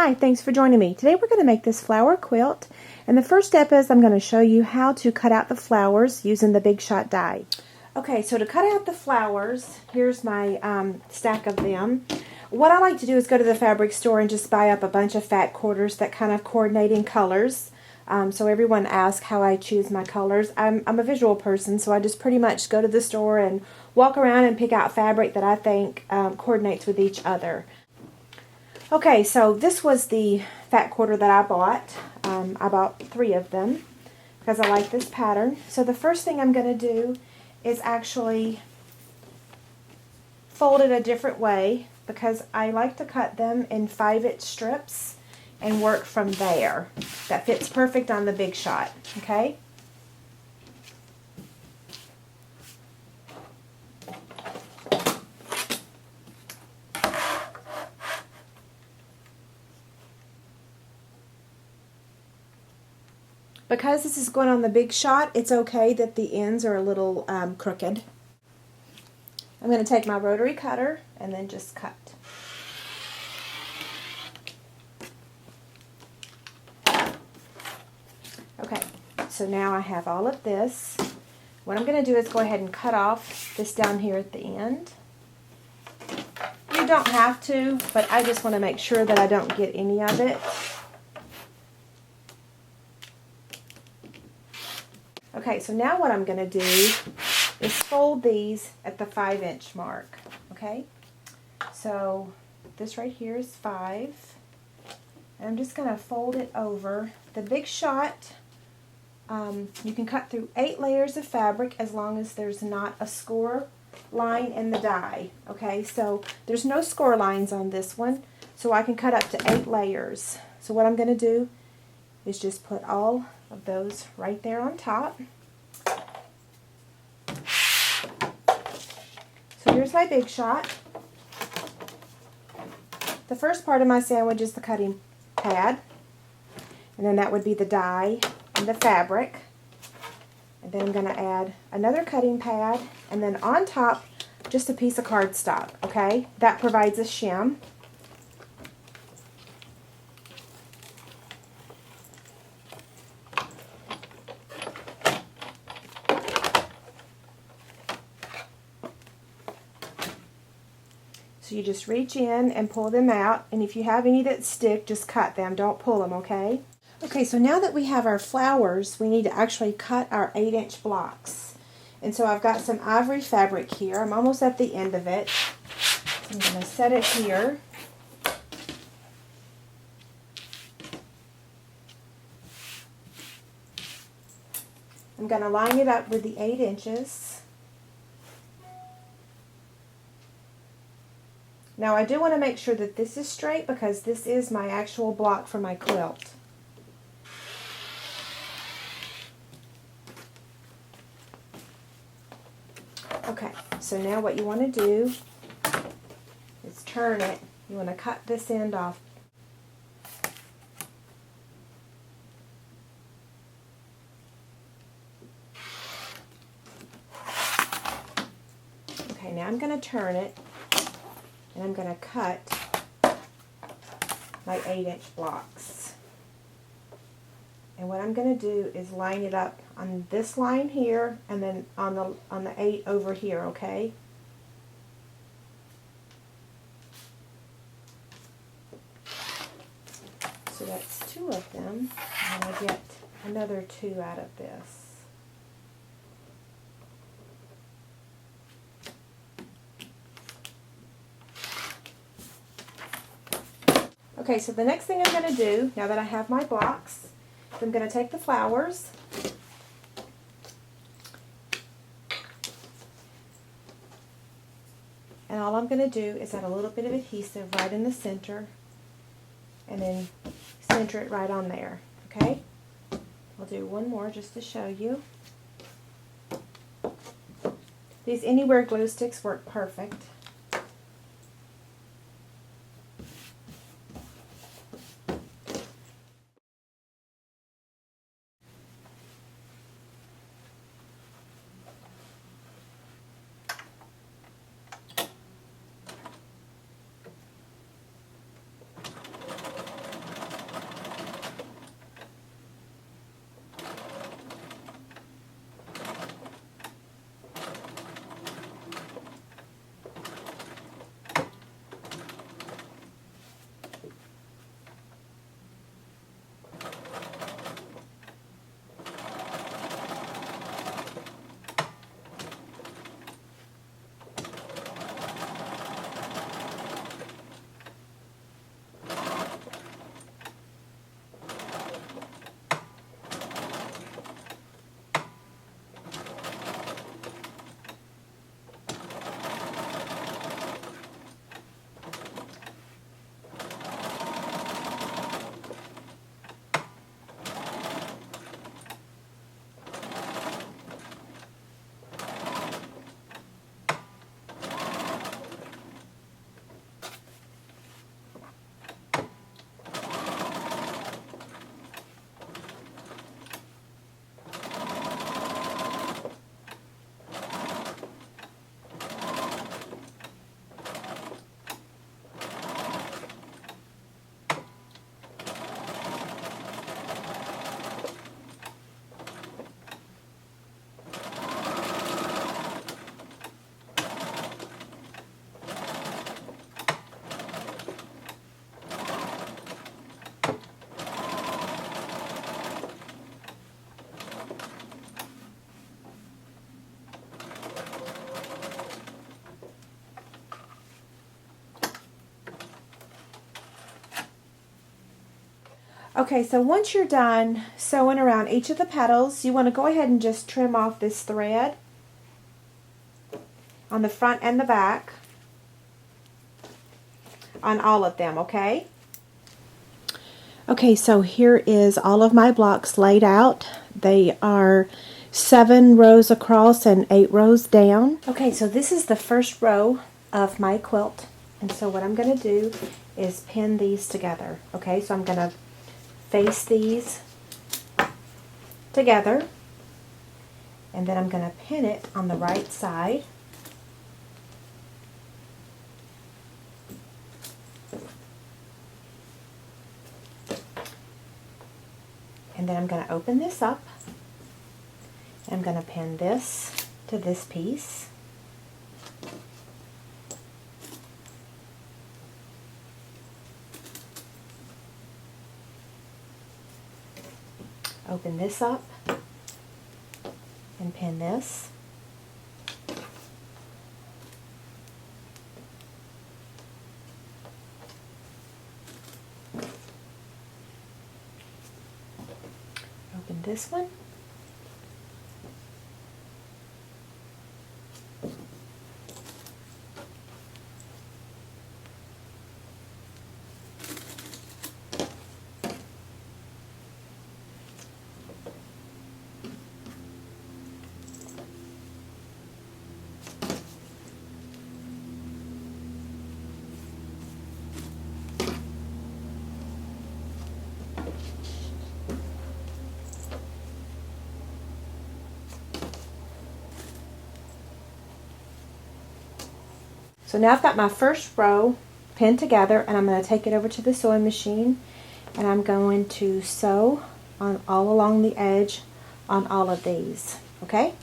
Hi, thanks for joining me. Today we're going to make this flower quilt, and the first step is I'm going to show you how to cut out the flowers using the Big Shot die. Okay, so to cut out the flowers, here's my stack of them. What I like to do is go to the fabric store and just buy up a bunch of fat quarters that kind of coordinate in colors. So everyone asks how I choose my colors. I'm a visual person, so I just pretty much go to the store and walk around and pick out fabric that I think coordinates with each other. Okay, so this was the fat quarter that I bought. I bought 3 of them because I like this pattern. So the first thing I'm going to do is actually fold it a different way because I like to cut them in 5-inch strips and work from there. That fits perfect on the Big Shot, okay? Because this is going on the Big Shot, it's okay that the ends are a little crooked. I'm going to take my rotary cutter and then just cut. Okay, so now I have all of this. What I'm going to do is go ahead and cut off this down here at the end. You don't have to, but I just want to make sure that I don't get any of it. Okay, so now what I'm going to do is fold these at the 5-inch mark, okay? So this right here is 5. And I'm just going to fold it over. The Big Shot, you can cut through 8 layers of fabric as long as there's not a score line in the die, okay? So there's no score lines on this one, so I can cut up to 8 layers. So what I'm going to do is just put all of those right there on top. So here's my Big Shot. The first part of my sandwich is the cutting pad, and then that would be the die and the fabric. And then I'm going to add another cutting pad, and then on top just a piece of cardstock, okay? That provides a shim. So you just reach in and pull them out, and if you have any that stick, just cut them. Don't pull them, okay? Okay, so now that we have our flowers, we need to actually cut our 8-inch blocks. And so I've got some ivory fabric here. I'm almost at the end of it. I'm going to set it here. I'm going to line it up with the 8 inches. Now I do want to make sure that this is straight because this is my actual block for my quilt. Okay, so now what you want to do is turn it. You want to cut this end off. Okay, now I'm going to turn it. And I'm going to cut my 8-inch blocks. And what I'm going to do is line it up on this line here and then on the 8 over here, okay? So that's 2 of them. And I get another 2 out of this. Okay, so the next thing I'm going to do, now that I have my blocks, is I'm going to take the flowers, and all I'm going to do is add a little bit of adhesive right in the center, and then center it right on there, okay? I'll do one more just to show you. These Anywhere glue sticks work perfect. Okay, so once you're done sewing around each of the petals, you want to go ahead and just trim off this thread on the front and the back on all of them, okay? Okay, so here is all of my blocks laid out. They are 7 rows across and 8 rows down. Okay, so this is the first row of my quilt. And so what I'm going to do is pin these together. Okay, so I'm going to face these together. And then I'm going to pin it on the right side. And then I'm going to open this up. I'm going to pin this to this piece. Open this up and pin this. Open this one. So now I've got my first row pinned together, and I'm going to take it over to the sewing machine, and I'm going to sew on all along the edge on all of these, okay?